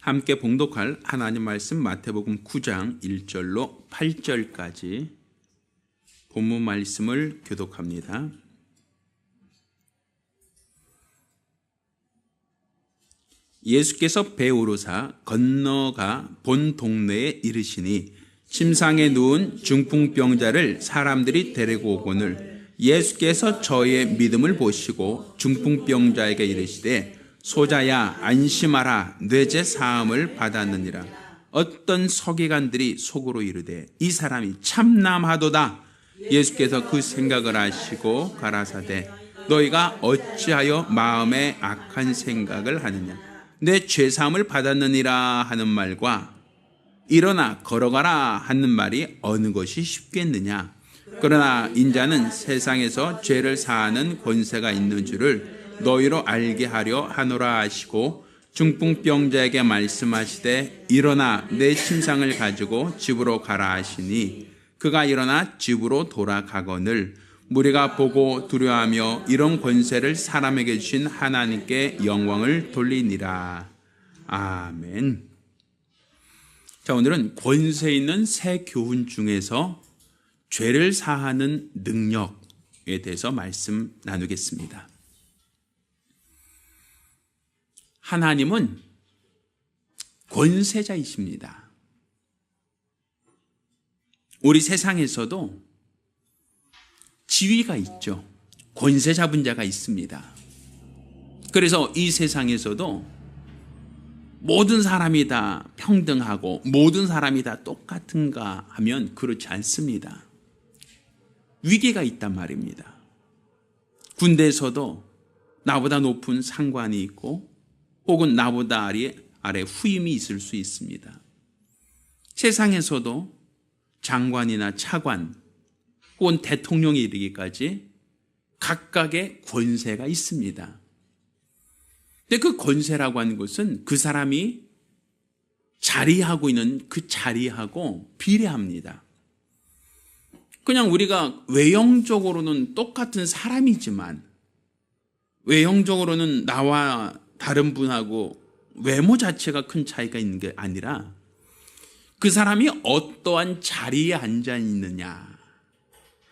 함께 봉독할 하나님 말씀 마태복음 9장 1절로 8절까지 본문 말씀을 교독합니다. 예수께서 배 오르사 건너가 본 동네에 이르시니 침상에 누운 중풍병자를 사람들이 데리고 오거늘 예수께서 저의 믿음을 보시고 중풍병자에게 이르시되 소자야 안심하라 뇌제 사함을 받았느니라. 어떤 서기관들이 속으로 이르되 이 사람이 참남하도다. 예수께서 그 생각을 아시고 가라사대 너희가 어찌하여 마음에 악한 생각을 하느냐. 내 죄사함을 받았느니라 하는 말과 일어나 걸어가라 하는 말이 어느 것이 쉽겠느냐. 그러나 인자는 세상에서 죄를 사하는 권세가 있는 줄을 너희로 알게 하려 하노라 하시고 중풍병자에게 말씀하시되 일어나 내 침상을 가지고 집으로 가라 하시니 그가 일어나 집으로 돌아가거늘 무리가 보고 두려워하며 이런 권세를 사람에게 주신 하나님께 영광을 돌리니라. 아멘. 자, 오늘은 권세 있는 새 교훈 중에서 죄를 사하는 능력에 대해서 말씀 나누겠습니다. 하나님은 권세자이십니다. 우리 세상에서도 지위가 있죠. 권세 잡은 자가 있습니다. 그래서 이 세상에서도 모든 사람이 다 평등하고 모든 사람이 다 똑같은가 하면 그렇지 않습니다. 위계가 있단 말입니다. 군대에서도 나보다 높은 상관이 있고 혹은 나보다 아래 후임이 있을 수 있습니다. 세상에서도 장관이나 차관 혹은 대통령에 이르기까지 각각의 권세가 있습니다. 근데 그 권세라고 하는 것은 그 사람이 자리하고 있는 그 자리하고 비례합니다. 그냥 우리가 외형적으로는 똑같은 사람이지만 외형적으로는 나와 다른 분하고 외모 자체가 큰 차이가 있는 게 아니라 그 사람이 어떠한 자리에 앉아 있느냐,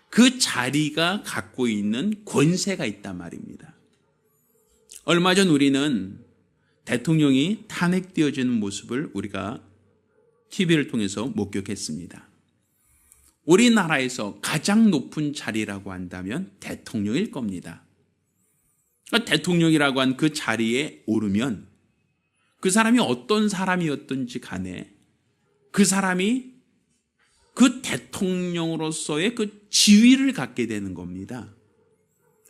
그 자리가 갖고 있는 권세가 있단 말입니다. 얼마 전 우리는 대통령이 탄핵되어지는 모습을 우리가 TV를 통해서 목격했습니다. 우리나라에서 가장 높은 자리라고 한다면 대통령일 겁니다. 대통령이라고 한 그 자리에 오르면 그 사람이 어떤 사람이었든지 간에 그 사람이 그 대통령으로서의 그 지위를 갖게 되는 겁니다.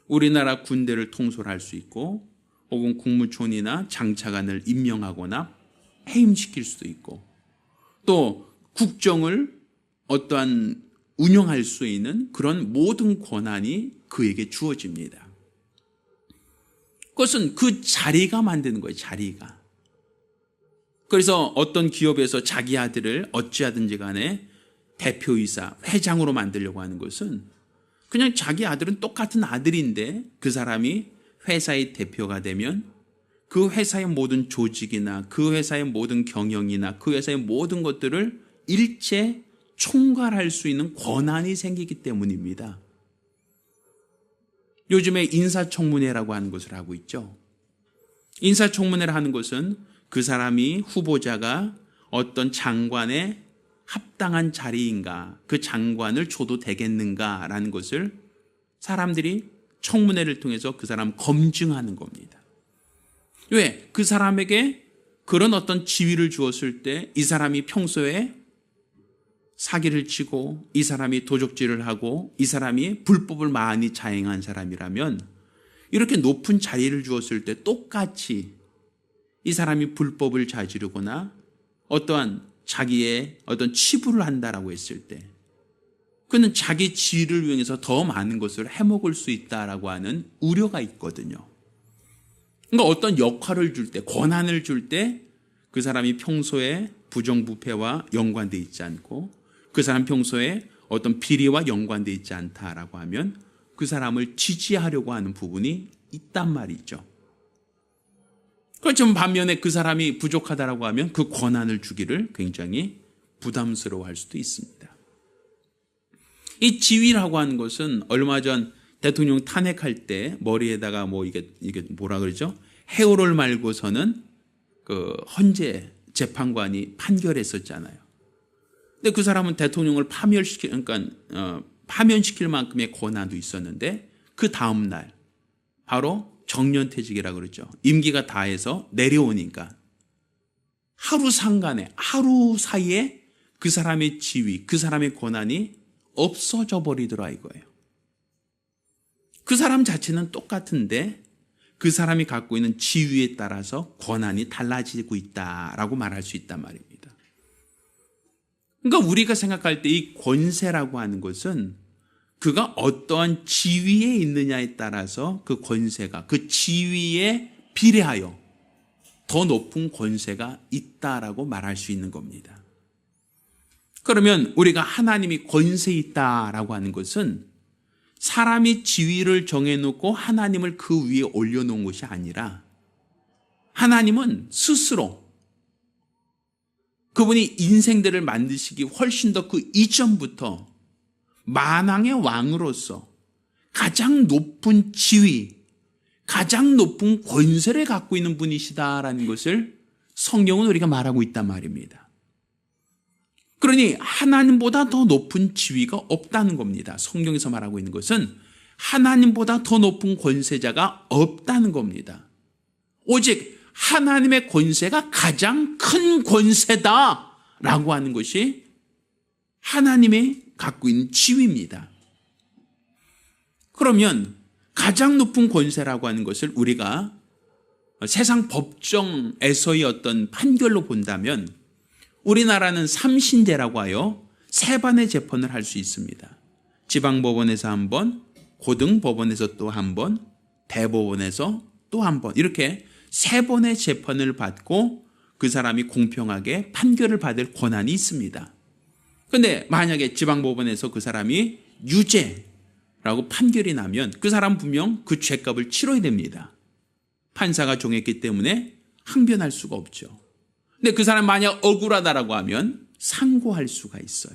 우리나라 군대를 통솔할 수 있고 혹은 국무총리나 장차관을 임명하거나 해임시킬 수도 있고 또 국정을 어떠한 운영할 수 있는 그런 모든 권한이 그에게 주어집니다. 그것은 그 자리가 만드는 거예요. 자리가. 그래서 어떤 기업에서 자기 아들을 어찌하든지 간에 대표이사, 회장으로 만들려고 하는 것은 그냥 자기 아들은 똑같은 아들인데 그 사람이 회사의 대표가 되면 그 회사의 모든 조직이나 그 회사의 모든 경영이나 그 회사의 모든 것들을 일체 총괄할 수 있는 권한이 생기기 때문입니다. 요즘에 인사청문회라고 하는 것을 하고 있죠. 인사청문회를 하는 것은 그 사람이 후보자가 어떤 장관의 합당한 자리인가, 그 장관을 줘도 되겠는가라는 것을 사람들이 청문회를 통해서 그 사람 검증하는 겁니다. 왜? 그 사람에게 그런 어떤 지위를 주었을 때 이 사람이 평소에 사기를 치고 이 사람이 도적질을 하고 이 사람이 불법을 많이 자행한 사람이라면 이렇게 높은 자리를 주었을 때 똑같이 이 사람이 불법을 저지르거나 어떠한 자기의 어떤 치부를 한다라고 했을 때 그는 자기 지위를 위해서 더 많은 것을 해먹을 수 있다라고 하는 우려가 있거든요. 그러니까 어떤 역할을 줄 때, 권한을 줄 때 그 사람이 평소에 부정부패와 연관되어 있지 않고 그 사람 평소에 어떤 비리와 연관되어 있지 않다라고 하면 그 사람을 지지하려고 하는 부분이 있단 말이죠. 그렇지만 반면에 그 사람이 부족하다라고 하면 그 권한을 주기를 굉장히 부담스러워할 수도 있습니다. 이 지위라고 하는 것은 얼마 전 대통령 탄핵할 때 머리에다가 이게 뭐라 그러죠? 해오를 말고서는 그 헌재 재판관이 판결했었잖아요. 근데 그 사람은 대통령을 파면시킬 만큼의 권한도 있었는데 그 다음 날 바로 정년퇴직이라고 그러죠. 임기가 다해서 내려오니까 하루 사이에 그 사람의 지위, 그 사람의 권한이 없어져 버리더라 이거예요. 그 사람 자체는 똑같은데 그 사람이 갖고 있는 지위에 따라서 권한이 달라지고 있다라고 말할 수 있단 말입니다. 그러니까 우리가 생각할 때 이 권세라고 하는 것은 그가 어떠한 지위에 있느냐에 따라서 그 권세가 그 지위에 비례하여 더 높은 권세가 있다라고 말할 수 있는 겁니다. 그러면 우리가 하나님이 권세 있다라고 하는 것은 사람이 지위를 정해놓고 하나님을 그 위에 올려놓은 것이 아니라 하나님은 스스로 그분이 인생들을 만드시기 훨씬 더 그 이전부터 만왕의 왕으로서 가장 높은 지위, 가장 높은 권세를 갖고 있는 분이시다라는 것을 성경은 우리가 말하고 있단 말입니다. 그러니 하나님보다 더 높은 지위가 없다는 겁니다. 성경에서 말하고 있는 것은 하나님보다 더 높은 권세자가 없다는 겁니다. 오직 하나님의 권세가 가장 큰 권세다라고 하는 것이 하나님의 갖고 있는 지위입니다. 그러면 가장 높은 권세라고 하는 것을 우리가 세상 법정에서의 어떤 판결로 본다면 우리나라는 3신제라고 하여 세 번의 재판을 할 수 있습니다. 지방법원에서 한 번, 고등법원에서 또 한 번, 대법원에서 또 한 번, 이렇게 세 번의 재판을 받고 그 사람이 공평하게 판결을 받을 권한이 있습니다. 그런데 만약에 지방법원에서 그 사람이 유죄라고 판결이 나면 그 사람 분명 그 죄값을 치러야 됩니다. 판사가 정했기 때문에 항변할 수가 없죠. 근데 그 사람 만약 억울하다라고 하면 상고할 수가 있어요.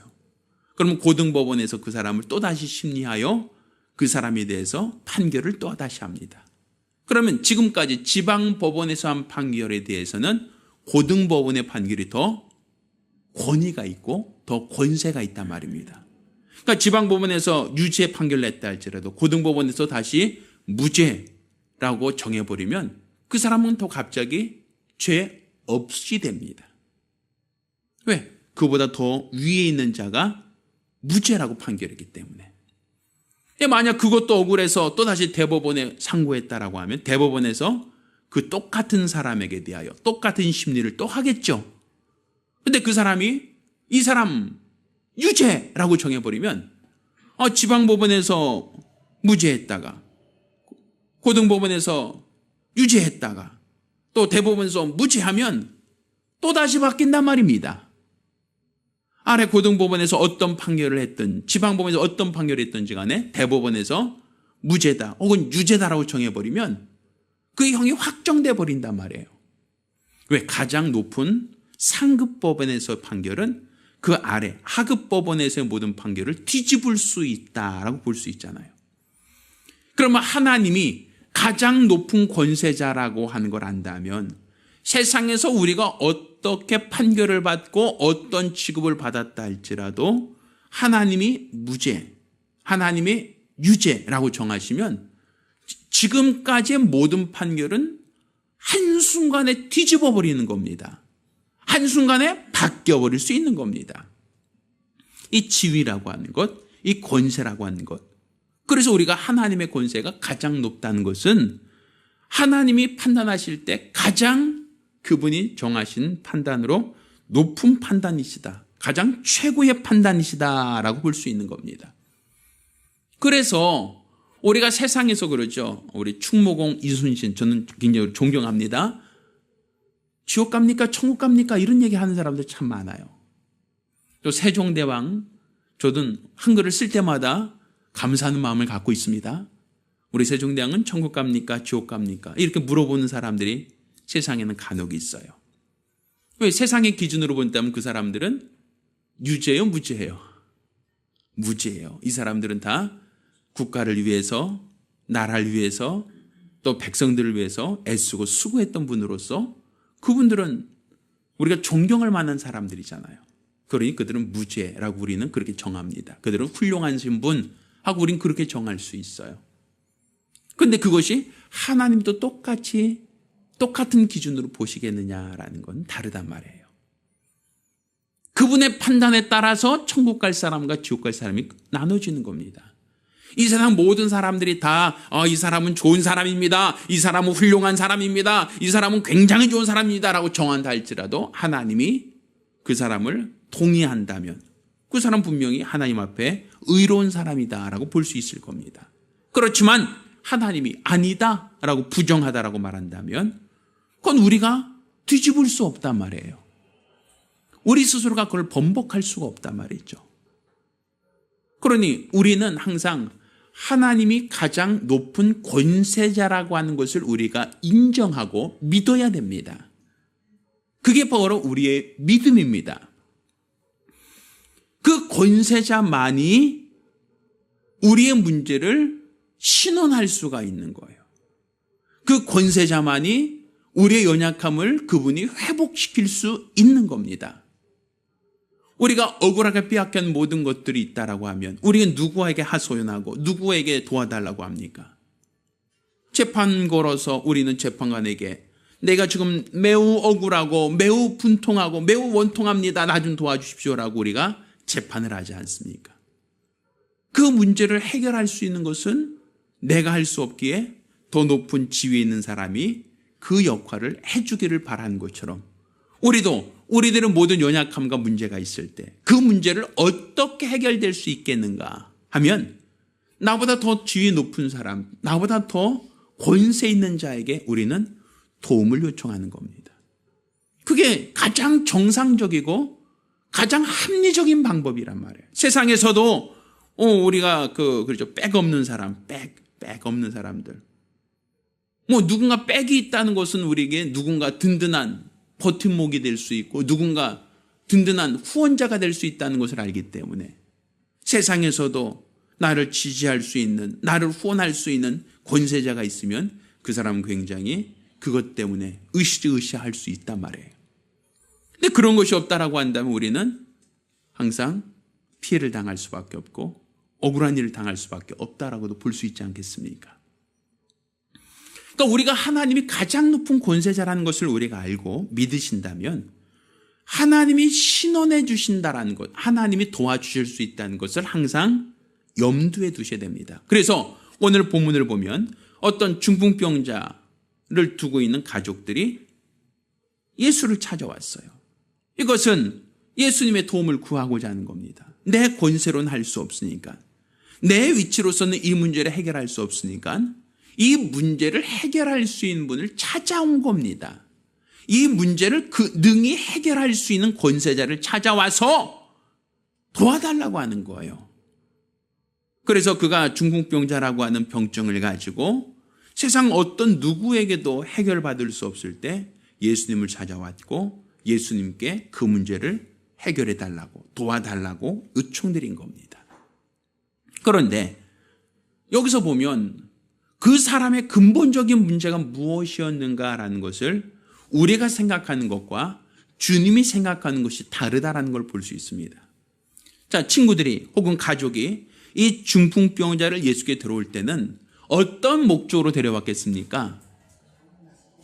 그러면 고등법원에서 그 사람을 또다시 심리하여 그 사람에 대해서 판결을 또다시 합니다. 그러면 지금까지 지방법원에서 한 판결에 대해서는 고등법원의 판결이 더 권위가 있고 더 권세가 있단 말입니다. 그러니까 지방법원에서 유죄 판결을 냈다 할지라도 고등법원에서 다시 무죄라고 정해버리면 그 사람은 더 갑자기 죄 없이 됩니다. 왜? 그보다 더 위에 있는 자가 무죄라고 판결했기 때문에. 만약 그것도 억울해서 또다시 대법원에 상고했다라고 하면 대법원에서 그 똑같은 사람에게 대하여 똑같은 심리를 또 하겠죠. 근데 그 사람이 이 사람 유죄라고 정해버리면 지방법원에서 무죄했다가 고등법원에서 유죄했다가 또 대법원에서 무죄하면 또다시 바뀐단 말입니다. 아래 고등법원에서 어떤 판결을 했든 지방법원에서 어떤 판결을 했든지 간에 대법원에서 무죄다 혹은 유죄다라고 정해버리면 그 형이 확정돼 버린단 말이에요. 왜? 가장 높은 상급법원에서 판결은 그 아래 하급법원에서의 모든 판결을 뒤집을 수 있다라고 볼 수 있잖아요. 그러면 하나님이 가장 높은 권세자라고 하는 걸 안다면 세상에서 우리가 어떻게 판결을 받고 어떤 취급을 받았다 할지라도 하나님이 무죄, 하나님이 유죄라고 정하시면 지금까지의 모든 판결은 한순간에 뒤집어 버리는 겁니다. 한순간에 바뀌어버릴 수 있는 겁니다. 이 지위라고 하는 것, 이 권세라고 하는 것. 그래서 우리가 하나님의 권세가 가장 높다는 것은 하나님이 판단하실 때 가장 그분이 정하신 판단으로 높은 판단이시다. 가장 최고의 판단이시다라고 볼 수 있는 겁니다. 그래서 우리가 세상에서 그러죠. 우리 충무공 이순신 저는 굉장히 존경합니다. 지옥 갑니까? 천국 갑니까? 이런 얘기 하는 사람들 참 많아요. 또 세종대왕 저는 한글을 쓸 때마다 감사하는 마음을 갖고 있습니다. 우리 세종대왕은 천국 갑니까? 지옥 갑니까? 이렇게 물어보는 사람들이 세상에는 간혹 있어요. 왜? 세상의 기준으로 본다면 그 사람들은 유죄예요, 무죄예요? 무죄예요. 이 사람들은 다 국가를 위해서, 나라를 위해서, 또 백성들을 위해서 애쓰고 수고했던 분으로서 그분들은 우리가 존경할 만한 사람들이잖아요. 그러니 그들은 무죄라고 우리는 그렇게 정합니다. 그들은 훌륭하신 분 하고 우리는 그렇게 정할 수 있어요. 그런데 그것이 하나님도 똑같은 기준으로 보시겠느냐라는 건 다르단 말이에요. 그분의 판단에 따라서 천국 갈 사람과 지옥 갈 사람이 나눠지는 겁니다. 이 세상 모든 사람들이 다 이 사람은 좋은 사람입니다. 이 사람은 훌륭한 사람입니다. 이 사람은 굉장히 좋은 사람입니다 라고 정한다 할지라도 하나님이 그 사람을 동의한다면 그 사람 분명히 하나님 앞에 의로운 사람이다 라고 볼 수 있을 겁니다. 그렇지만 하나님이 아니다 라고 부정하다라고 말한다면 그건 우리가 뒤집을 수 없단 말이에요. 우리 스스로가 그걸 번복할 수가 없단 말이죠. 그러니 우리는 항상 하나님이 가장 높은 권세자라고 하는 것을 우리가 인정하고 믿어야 됩니다. 그게 바로 우리의 믿음입니다. 그 권세자만이 우리의 문제를 신원할 수가 있는 거예요. 그 권세자만이 우리의 연약함을 그분이 회복시킬 수 있는 겁니다. 우리가 억울하게 빼앗긴 모든 것들이 있다라고 하면 우리는 누구에게 하소연하고 누구에게 도와달라고 합니까? 재판 걸어서 우리는 재판관에게 내가 지금 매우 억울하고 매우 분통하고 매우 원통합니다. 나 좀 도와주십시오라고 우리가 재판을 하지 않습니까? 그 문제를 해결할 수 있는 것은 내가 할 수 없기에 더 높은 지위에 있는 사람이 그 역할을 해주기를 바라는 것처럼 우리들은 모든 연약함과 문제가 있을 때 그 문제를 어떻게 해결될 수 있겠는가 하면 나보다 더 지위 높은 사람, 나보다 더 권세 있는 자에게 우리는 도움을 요청하는 겁니다. 그게 가장 정상적이고 가장 합리적인 방법이란 말이에요. 세상에서도 우리가 그렇죠. 백 없는 사람, 백 없는 사람들. 누군가 백이 있다는 것은 우리에게 누군가 든든한 버팀목이 될 수 있고 누군가 든든한 후원자가 될 수 있다는 것을 알기 때문에 세상에서도 나를 지지할 수 있는, 나를 후원할 수 있는 권세자가 있으면 그 사람은 굉장히 그것 때문에 으쌰으쌰할 수 있단 말이에요. 근데 그런 것이 없다라고 한다면 우리는 항상 피해를 당할 수밖에 없고 억울한 일을 당할 수밖에 없다라고도 볼 수 있지 않겠습니까? 그러니까 우리가 하나님이 가장 높은 권세자라는 것을 우리가 알고 믿으신다면 하나님이 신원해 주신다라는 것, 하나님이 도와주실 수 있다는 것을 항상 염두에 두셔야 됩니다. 그래서 오늘 본문을 보면 어떤 중풍병자를 두고 있는 가족들이 예수를 찾아왔어요. 이것은 예수님의 도움을 구하고자 하는 겁니다. 내 권세로는 할 수 없으니까, 내 위치로서는 이 문제를 해결할 수 없으니까 이 문제를 해결할 수 있는 분을 찾아온 겁니다. 이 문제를 능히 해결할 수 있는 권세자를 찾아와서 도와달라고 하는 거예요. 그래서 그가 중풍병자라고 하는 병증을 가지고 세상 어떤 누구에게도 해결받을 수 없을 때 예수님을 찾아왔고 예수님께 그 문제를 해결해 달라고, 도와달라고 요청드린 겁니다. 그런데 여기서 보면 그 사람의 근본적인 문제가 무엇이었는가라는 것을 우리가 생각하는 것과 주님이 생각하는 것이 다르다라는 걸 볼 수 있습니다. 자, 친구들이 혹은 가족이 이 중풍병자를 예수께 들어올 때는 어떤 목적으로 데려왔겠습니까?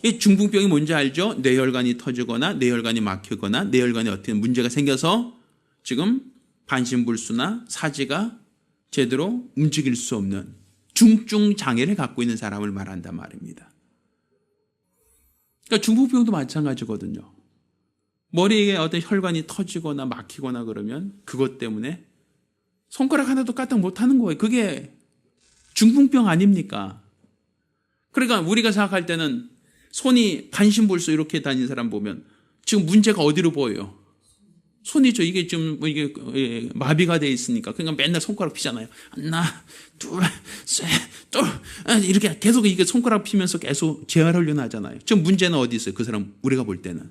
이 중풍병이 뭔지 알죠? 뇌혈관이 터지거나 뇌혈관이 막히거나 뇌혈관에 어떤 문제가 생겨서 지금 반신불수나 사지가 제대로 움직일 수 없는 중증 장애를 갖고 있는 사람을 말한단 말입니다. 그러니까 중풍병도 마찬가지거든요. 머리에 어떤 혈관이 터지거나 막히거나 그러면 그것 때문에 손가락 하나도 까딱 못하는 거예요. 그게 중풍병 아닙니까? 그러니까 우리가 생각할 때는 손이 반신불수 이렇게 다니는 사람 보면 지금 문제가 어디로 보여요? 손이죠. 이게 좀 이게 마비가 돼 있으니까. 그러니까 맨날 손가락 피잖아요. 하나, 둘, 셋, 둘. 이렇게 계속 이게 손가락 피면서 계속 재활훈련 하잖아요. 지금 문제는 어디 있어요? 그 사람 우리가 볼 때는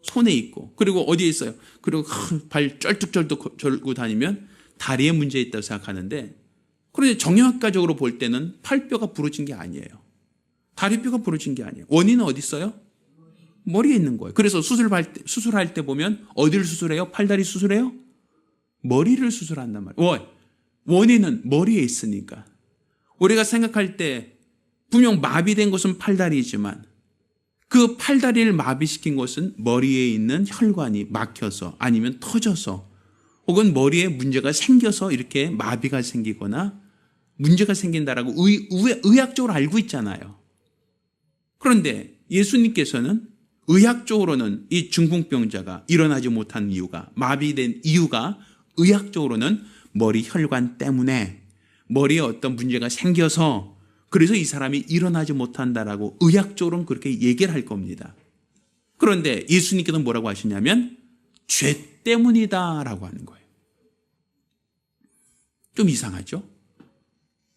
손에 있고, 그리고 어디에 있어요? 그리고 발 쩔뚝쩔뚝 절고 다니면 다리에 문제 있다고 생각하는데, 그런데 정형외과적으로 볼 때는 팔뼈가 부러진 게 아니에요. 다리뼈가 부러진 게 아니에요. 원인은 어디 있어요? 머리에 있는 거예요. 그래서 수술할 때 보면 어디를 수술해요? 팔다리 수술해요? 머리를 수술한단 말이에요. 원인은 머리에 있으니까. 우리가 생각할 때 분명 마비된 것은 팔다리이지만 그 팔다리를 마비시킨 것은 머리에 있는 혈관이 막혀서 아니면 터져서 혹은 머리에 문제가 생겨서 이렇게 마비가 생기거나 문제가 생긴다라고 의학적으로 알고 있잖아요. 그런데 예수님께서는 의학적으로는 이 중풍병자가 일어나지 못한 이유가, 마비된 이유가 의학적으로는 머리 혈관 때문에 머리에 어떤 문제가 생겨서 그래서 이 사람이 일어나지 못한다라고 의학적으로는 그렇게 얘기를 할 겁니다. 그런데 예수님께서는 뭐라고 하시냐면 죄 때문이다라고 하는 거예요. 좀 이상하죠?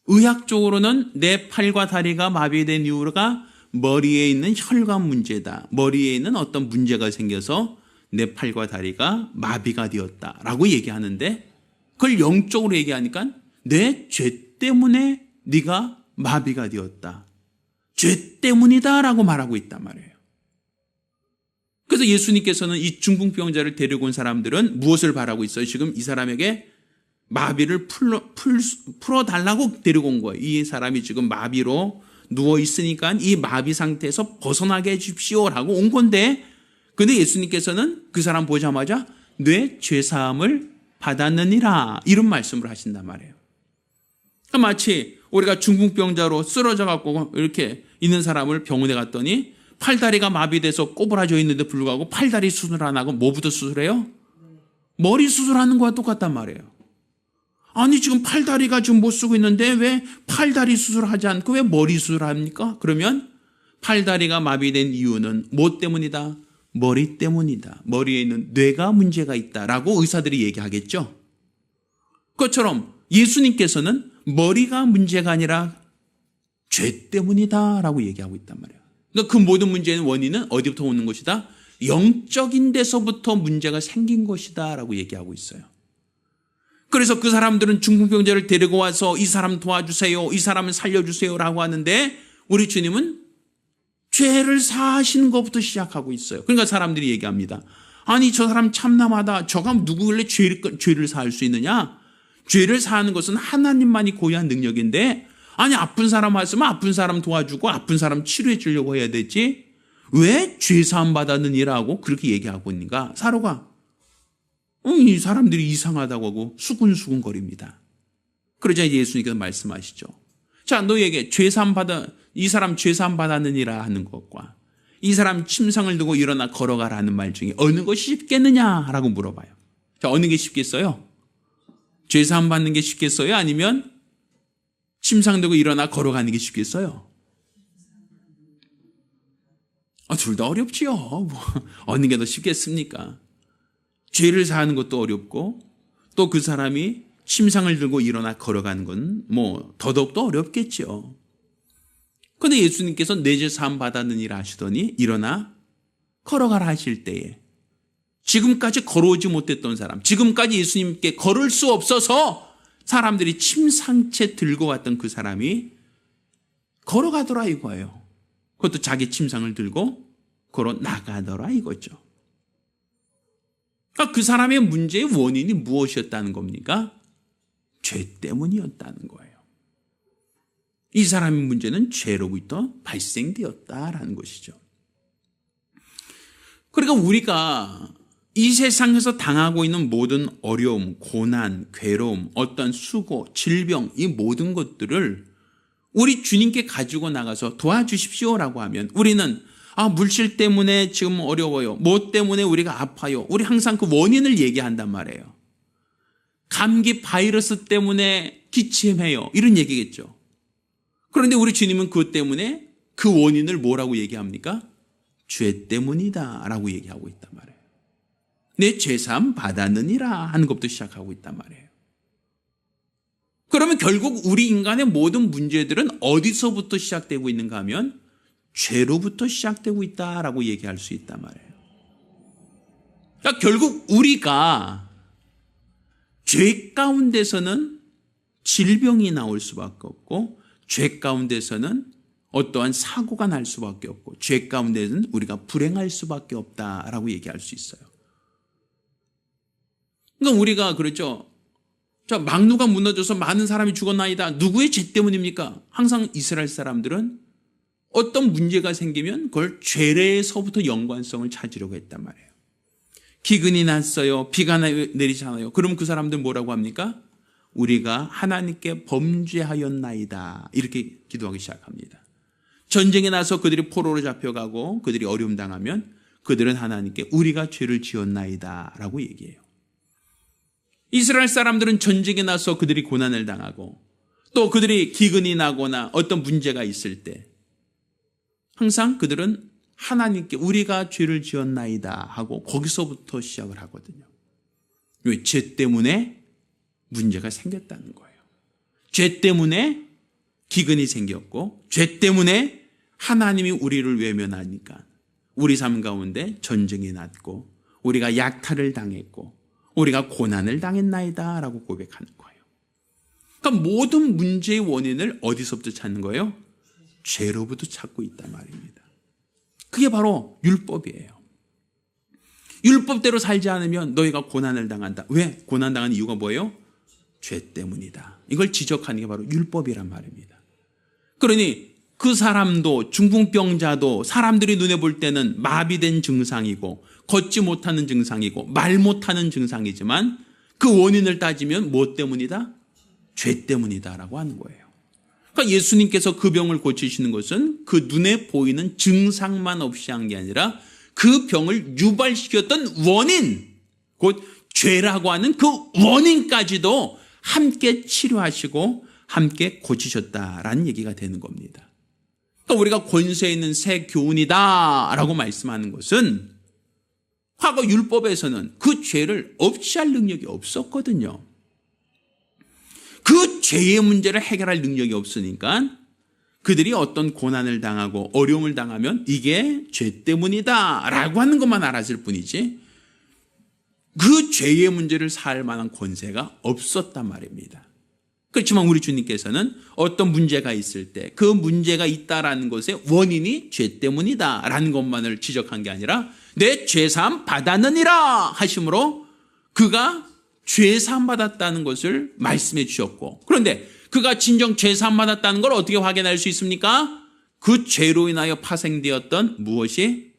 의학적으로는 내 팔과 다리가 마비된 이유가 머리에 있는 혈관 문제다. 머리에 있는 어떤 문제가 생겨서 내 팔과 다리가 마비가 되었다라고 얘기하는데 그걸 영적으로 얘기하니까 내 죄 때문에 네가 마비가 되었다. 죄 때문이다라고 말하고 있단 말이에요. 그래서 예수님께서는 이 중풍병자를 데리고 온 사람들은 무엇을 바라고 있어요? 지금 이 사람에게 마비를 풀어달라고 데리고 온 거예요. 이 사람이 지금 마비로 누워있으니까 이 마비 상태에서 벗어나게 해주십시오라고 온 건데, 근데 예수님께서는 그 사람 보자마자 내 죄사함을 받았느니라 이런 말씀을 하신단 말이에요. 그러니까 마치 우리가 중풍병자로 쓰러져 갖고 이렇게 있는 사람을 병원에 갔더니 팔다리가 마비돼서 꼬부라져 있는데 불구하고 팔다리 수술 안 하고 뭐부터 수술해요? 머리 수술하는 거와 똑같단 말이에요. 아니 지금 팔다리가 지금 못 쓰고 있는데 왜 팔다리 수술하지 않고 왜 머리 수술합니까? 그러면 팔다리가 마비된 이유는 뭐 때문이다? 머리 때문이다. 머리에 있는 뇌가 문제가 있다라고 의사들이 얘기하겠죠. 그것처럼 예수님께서는 머리가 문제가 아니라 죄 때문이다라고 얘기하고 있단 말이에요. 그러니까 그 모든 문제의 원인은 어디부터 오는 것이다? 영적인 데서부터 문제가 생긴 것이다라고 얘기하고 있어요. 그래서 그 사람들은 중풍병자를 데리고 와서 이 사람 도와주세요, 이 사람을 살려주세요라고 하는데 우리 주님은 죄를 사하시는 것부터 시작하고 있어요. 그러니까 사람들이 얘기합니다. 아니 저 사람 참남하다. 저가 누구길래 죄를 사할 수 있느냐? 죄를 사하는 것은 하나님만이 고유한 능력인데 아니 아픈 사람 왔으면 아픈 사람 도와주고 아픈 사람 치료해 주려고 해야 되지 왜 죄사함 받았느니라고 그렇게 얘기하고 있는가? 사로가 이 사람들이 이상하다고 하고 수군수군거립니다. 그러자 예수님께서 말씀하시죠. 자, 너에게 이 사람 죄사함 받았느니라 하는 것과 이 사람 침상을 두고 일어나 걸어가라는 말 중에 어느 것이 쉽겠느냐라고 물어봐요. 자, 어느 게 쉽겠어요? 죄사함 받는 게 쉽겠어요? 아니면 침상 두고 일어나 걸어가는 게 쉽겠어요? 둘 다 어렵지요. 어느 게 더 쉽겠습니까? 죄를 사하는 것도 어렵고 또 그 사람이 침상을 들고 일어나 걸어가는 건 더더욱더 어렵겠죠. 그런데 예수님께서 내 죄 사함 받았느니라 하시더니 일어나 걸어가라 하실 때에 지금까지 걸어오지 못했던 사람, 지금까지 예수님께 걸을 수 없어서 사람들이 침상채 들고 왔던 그 사람이 걸어가더라 이거예요. 그것도 자기 침상을 들고 걸어 나가더라 이거죠. 그러니까 그 사람의 문제의 원인이 무엇이었다는 겁니까? 죄 때문이었다는 거예요. 이 사람의 문제는 죄로부터 발생되었다라는 것이죠. 그러니까 우리가 이 세상에서 당하고 있는 모든 어려움, 고난, 괴로움, 어떤 수고, 질병, 이 모든 것들을 우리 주님께 가지고 나가서 도와주십시오라고 하면 우리는 물질 때문에 지금 어려워요. 뭐 때문에 우리가 아파요. 우리 항상 그 원인을 얘기한단 말이에요. 감기 바이러스 때문에 기침해요. 이런 얘기겠죠. 그런데 우리 주님은 그것 때문에 그 원인을 뭐라고 얘기합니까? 죄 때문이다 라고 얘기하고 있단 말이에요. 내 죄사함 받았느니라 하는 것부터 시작하고 있단 말이에요. 그러면 결국 우리 인간의 모든 문제들은 어디서부터 시작되고 있는가 하면 죄로부터 시작되고 있다라고 얘기할 수 있단 말이에요. 그러니까 결국 우리가 죄 가운데서는 질병이 나올 수밖에 없고, 죄 가운데서는 어떠한 사고가 날 수밖에 없고, 죄 가운데는 우리가 불행할 수밖에 없다라고 얘기할 수 있어요. 그러니까 우리가 그렇죠. 자, 망루가 무너져서 많은 사람이 죽었나이다. 누구의 죄 때문입니까? 항상 이스라엘 사람들은 어떤 문제가 생기면 그걸 죄에서부터 연관성을 찾으려고 했단 말이에요. 기근이 났어요. 비가 내리잖아요. 그럼 그 사람들 뭐라고 합니까? 우리가 하나님께 범죄하였나이다. 이렇게 기도하기 시작합니다. 전쟁에 나서 그들이 포로로 잡혀가고 그들이 어려움 당하면 그들은 하나님께 우리가 죄를 지었나이다 라고 얘기해요. 이스라엘 사람들은 전쟁에 나서 그들이 고난을 당하고 또 그들이 기근이 나거나 어떤 문제가 있을 때 항상 그들은 하나님께 우리가 죄를 지었나이다 하고 거기서부터 시작을 하거든요. 왜? 죄 때문에 문제가 생겼다는 거예요. 죄 때문에 기근이 생겼고, 죄 때문에 하나님이 우리를 외면하니까 우리 삶 가운데 전쟁이 났고, 우리가 약탈을 당했고, 우리가 고난을 당했나이다 라고 고백하는 거예요. 그러니까 모든 문제의 원인을 어디서부터 찾는 거예요? 죄로부터 찾고 있단 말입니다. 그게 바로 율법이에요. 율법대로 살지 않으면 너희가 고난을 당한다. 왜? 고난당하는 이유가 뭐예요? 죄 때문이다. 이걸 지적하는 게 바로 율법이란 말입니다. 그러니 그 사람도, 중풍병자도 사람들이 눈에 볼 때는 마비된 증상이고 걷지 못하는 증상이고 말 못하는 증상이지만 그 원인을 따지면 뭐 때문이다? 죄 때문이다라고 하는 거예요. 그러니까 예수님께서 그 병을 고치시는 것은 그 눈에 보이는 증상만 없이 한 게 아니라 그 병을 유발시켰던 원인, 곧 죄라고 하는 그 원인까지도 함께 치료하시고 함께 고치셨다라는 얘기가 되는 겁니다. 그러니까 우리가 권세 있는 새 교훈이다라고 말씀하는 것은 과거 율법에서는 그 죄를 없이할 능력이 없었거든요. 그 죄의 문제를 해결할 능력이 없으니까 그들이 어떤 고난을 당하고 어려움을 당하면 이게 죄 때문이다 라고 하는 것만 알았을 뿐이지 그 죄의 문제를 살 만한 권세가 없었단 말입니다. 그렇지만 우리 주님께서는 어떤 문제가 있을 때 그 문제가 있다라는 것의 원인이 죄 때문이다라는 것만을 지적한 게 아니라 내 죄사함 받았느니라 하심으로 그가 죄사함 받았다는 것을 말씀해 주셨고, 그런데 그가 진정 죄사함 받았다는 걸 어떻게 확인할 수 있습니까? 그 죄로 인하여 파생되었던 무엇이?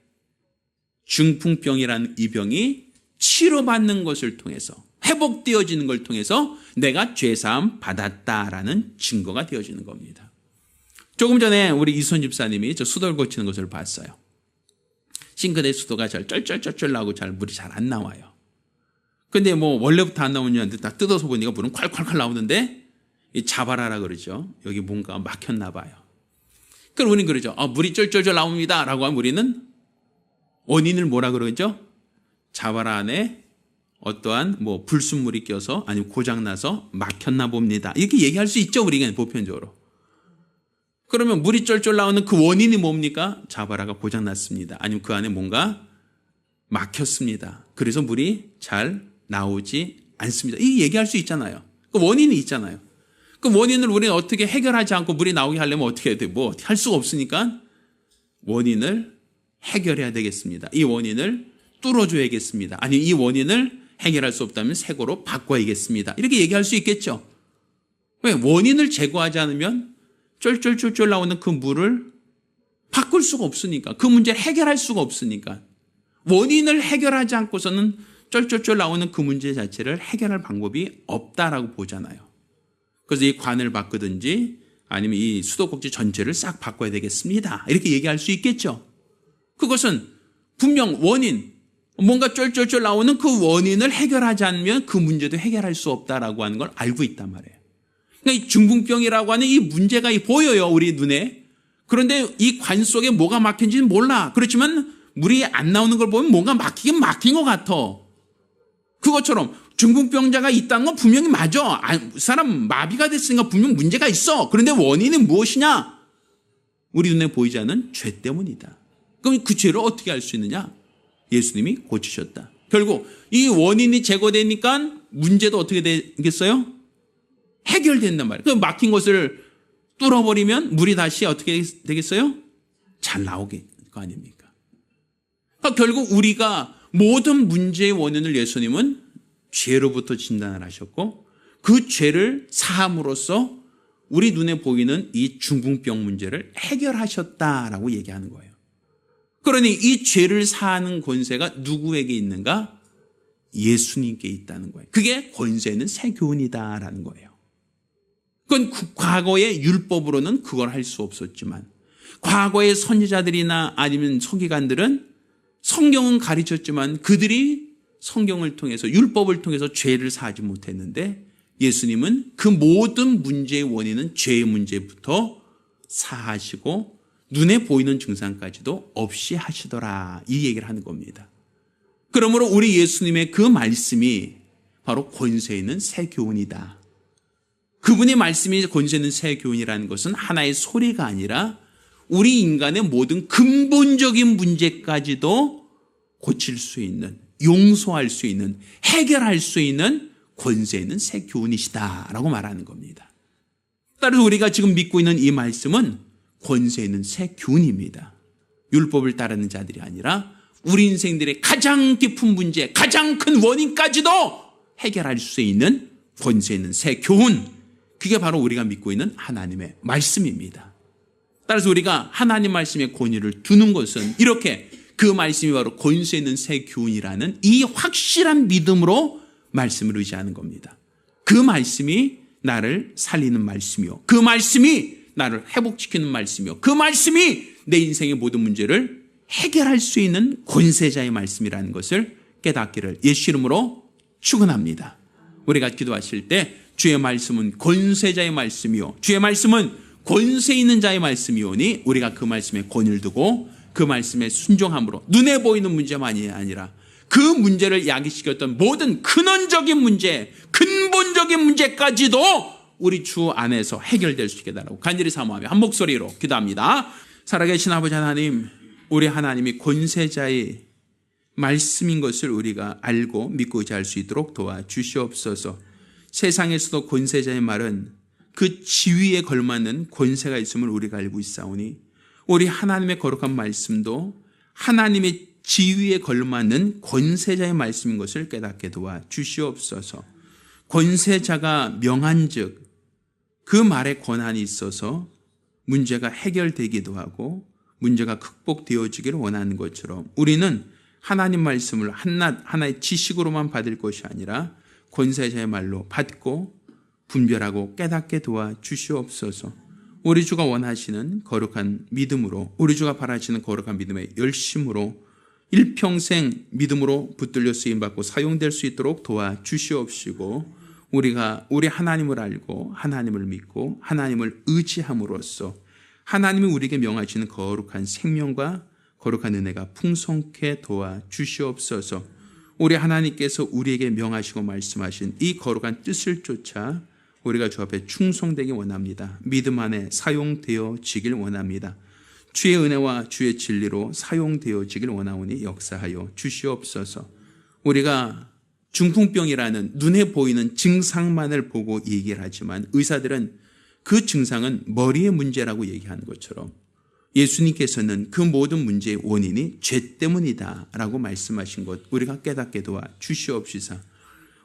중풍병이라는 이 병이 치료받는 것을 통해서, 회복되어지는 걸 통해서 내가 죄사함 받았다라는 증거가 되어지는 겁니다. 조금 전에 우리 이손 집사님이 저 수도를 고치는 것을 봤어요. 싱크대 수도가 잘 쩔쩔쩔쩔 나오고 잘 물이 잘 안 나와요. 근데 뭐 원래부터 안 나오는 줄 알았는데 딱 뜯어서 보니까 물은 콸콸콸 나오는데 이 자바라라 그러죠. 여기 뭔가 막혔나 봐요. 그럼 우리는 그러죠. 물이 쩔쩔쩔 나옵니다 라고 하면 우리는 원인을 뭐라 그러죠? 자바라 안에 어떠한 뭐 불순물이 껴서 아니면 고장나서 막혔나 봅니다. 이렇게 얘기할 수 있죠. 우리가 보편적으로. 그러면 물이 쫄쫄 나오는 그 원인이 뭡니까? 자바라가 고장났습니다. 아니면 그 안에 뭔가 막혔습니다. 그래서 물이 잘 나오지 않습니다. 이 얘기할 수 있잖아요. 그 원인이 있잖아요. 그 원인을 우리는 어떻게 해결하지 않고 물이 나오게 하려면 어떻게 해야 돼? 뭐 할 수가 없으니까 원인을 해결해야 되겠습니다. 이 원인을 뚫어줘야겠습니다. 아니 이 원인을 해결할 수 없다면 새거로 바꿔야겠습니다. 이렇게 얘기할 수 있겠죠. 왜? 원인을 제거하지 않으면 쫄쫄쫄쫄 나오는 그 물을 바꿀 수가 없으니까, 그 문제를 해결할 수가 없으니까, 원인을 해결하지 않고서는 쫄쫄쫄 나오는 그 문제 자체를 해결할 방법이 없다라고 보잖아요. 그래서 이 관을 바꾸든지 아니면 이 수도꼭지 전체를 싹 바꿔야 되겠습니다. 이렇게 얘기할 수 있겠죠. 그것은 분명 원인, 뭔가 쫄쫄쫄 나오는 그 원인을 해결하지 않으면 그 문제도 해결할 수 없다라고 하는 걸 알고 있단 말이에요. 그러니까 이 중풍병이라고 하는 이 문제가 보여요, 우리 눈에. 그런데 이 관 속에 뭐가 막힌지는 몰라. 그렇지만 물이 안 나오는 걸 보면 뭔가 막히긴 막힌 것 같아. 그것처럼 중풍병자가 있다는 건 분명히 맞아. 사람 마비가 됐으니까 분명 문제가 있어. 그런데 원인은 무엇이냐? 우리 눈에 보이지 않는 죄 때문이다. 그럼 그 죄를 어떻게 알 수 있느냐? 예수님이 고치셨다. 결국 이 원인이 제거되니까 문제도 어떻게 되겠어요? 해결된단 말이에요. 그 막힌 것을 뚫어버리면 물이 다시 어떻게 되겠어요? 잘 나오게 거 아닙니까? 그러니까 결국 우리가 모든 문제의 원인을 예수님은 죄로부터 진단을 하셨고 그 죄를 사함으로써 우리 눈에 보이는 이 중풍병 문제를 해결하셨다라고 얘기하는 거예요. 그러니 이 죄를 사하는 권세가 누구에게 있는가? 예수님께 있다는 거예요. 그게 권세는 새 교훈이다라는 거예요. 그건 과거의 율법으로는 그걸 할 수 없었지만 과거의 선지자들이나 아니면 서기관들은 성경은 가르쳤지만 그들이 성경을 통해서 율법을 통해서 죄를 사하지 못했는데 예수님은 그 모든 문제의 원인은 죄의 문제부터 사하시고 눈에 보이는 증상까지도 없이 하시더라 이 얘기를 하는 겁니다. 그러므로 우리 예수님의 그 말씀이 바로 권세 있는 새 교훈이다. 그분의 말씀이 권세 있는 새 교훈이라는 것은 하나의 소리가 아니라 우리 인간의 모든 근본적인 문제까지도 고칠 수 있는, 용서할 수 있는, 해결할 수 있는 권세 있는 새 교훈이시다라고 말하는 겁니다. 따라서 우리가 지금 믿고 있는 이 말씀은 권세 있는 새 교훈입니다. 율법을 따르는 자들이 아니라 우리 인생들의 가장 깊은 문제, 가장 큰 원인까지도 해결할 수 있는 권세 있는 새 교훈. 그게 바로 우리가 믿고 있는 하나님의 말씀입니다. 따라서 우리가 하나님 말씀의 권위를 두는 것은 이렇게 그 말씀이 바로 권세 있는 새 교훈이라는 이 확실한 믿음으로 말씀을 의지하는 겁니다. 그 말씀이 나를 살리는 말씀이요. 그 말씀이 나를 회복시키는 말씀이요. 그 말씀이 내 인생의 모든 문제를 해결할 수 있는 권세자의 말씀이라는 것을 깨닫기를 예수 이름으로 축원합니다. 우리가 기도하실 때 주의 말씀은 권세자의 말씀이요. 주의 말씀은 권세 있는 자의 말씀이오니 우리가 그 말씀에 권위를 두고 그 말씀에 순종함으로 눈에 보이는 문제만이 아니라 그 문제를 야기시켰던 모든 근원적인 문제, 근본적인 문제까지도 우리 주 안에서 해결될 수 있게 달라고 간절히 사모하며 한 목소리로 기도합니다. 살아계신 아버지 하나님, 우리 하나님이 권세자의 말씀인 것을 우리가 알고 믿고 의지할 수 있도록 도와주시옵소서. 세상에서도 권세자의 말은 그 지위에 걸맞는 권세가 있음을 우리가 알고 있사오니 우리 하나님의 거룩한 말씀도 하나님의 지위에 걸맞는 권세자의 말씀인 것을 깨닫게 도와주시옵소서. 권세자가 명한즉 그 말에 권한이 있어서 문제가 해결되기도 하고 문제가 극복되어지기를 원하는 것처럼 우리는 하나님 말씀을 하나의 지식으로만 받을 것이 아니라 권세자의 말로 받고 분별하고 깨닫게 도와주시옵소서. 우리 주가 원하시는 거룩한 믿음으로 우리 주가 바라시는 거룩한 믿음의 열심으로 일평생 믿음으로 붙들려 쓰임받고 사용될 수 있도록 도와주시옵시고 우리가 우리 하나님을 알고 하나님을 믿고 하나님을 의지함으로써 하나님이 우리에게 명하시는 거룩한 생명과 거룩한 은혜가 풍성케 도와주시옵소서. 우리 하나님께서 우리에게 명하시고 말씀하신 이 거룩한 뜻을 쫓아 우리가 주 앞에 충성되기 원합니다. 믿음 안에 사용되어지길 원합니다. 주의 은혜와 주의 진리로 사용되어지길 원하오니 역사하여 주시옵소서. 우리가 중풍병이라는 눈에 보이는 증상만을 보고 얘기를 하지만 의사들은 그 증상은 머리의 문제라고 얘기하는 것처럼 예수님께서는 그 모든 문제의 원인이 죄 때문이다 라고 말씀하신 것 우리가 깨닫게 도와주시옵시사.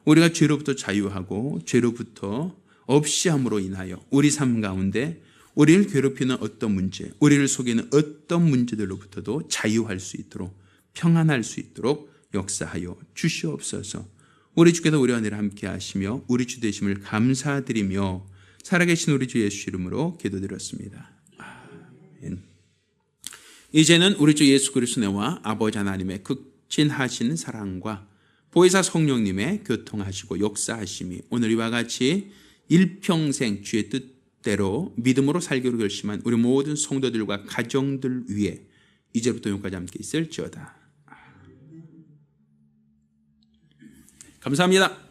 우리가 죄로부터 자유하고 죄로부터 없이 함으로 인하여 우리 삶 가운데 우리를 괴롭히는 어떤 문제, 우리를 속이는 어떤 문제들로부터도 자유할 수 있도록 평안할 수 있도록 역사하여 주시옵소서. 우리 주께서 우리와 늘 함께 하시며 우리 주 되심을 감사드리며 살아계신 우리 주 예수 이름으로 기도드렸습니다. 아멘. 이제는 우리 주 예수 그리스도와 아버지 하나님의 극진하신 사랑과 보혜사 성령님의 교통하시고 역사하심이 오늘 이와 같이 일평생 주의 뜻대로 믿음으로 살기로 결심한 우리 모든 성도들과 가정들 위에 이제부터永까지 함께 있을지어다. 감사합니다.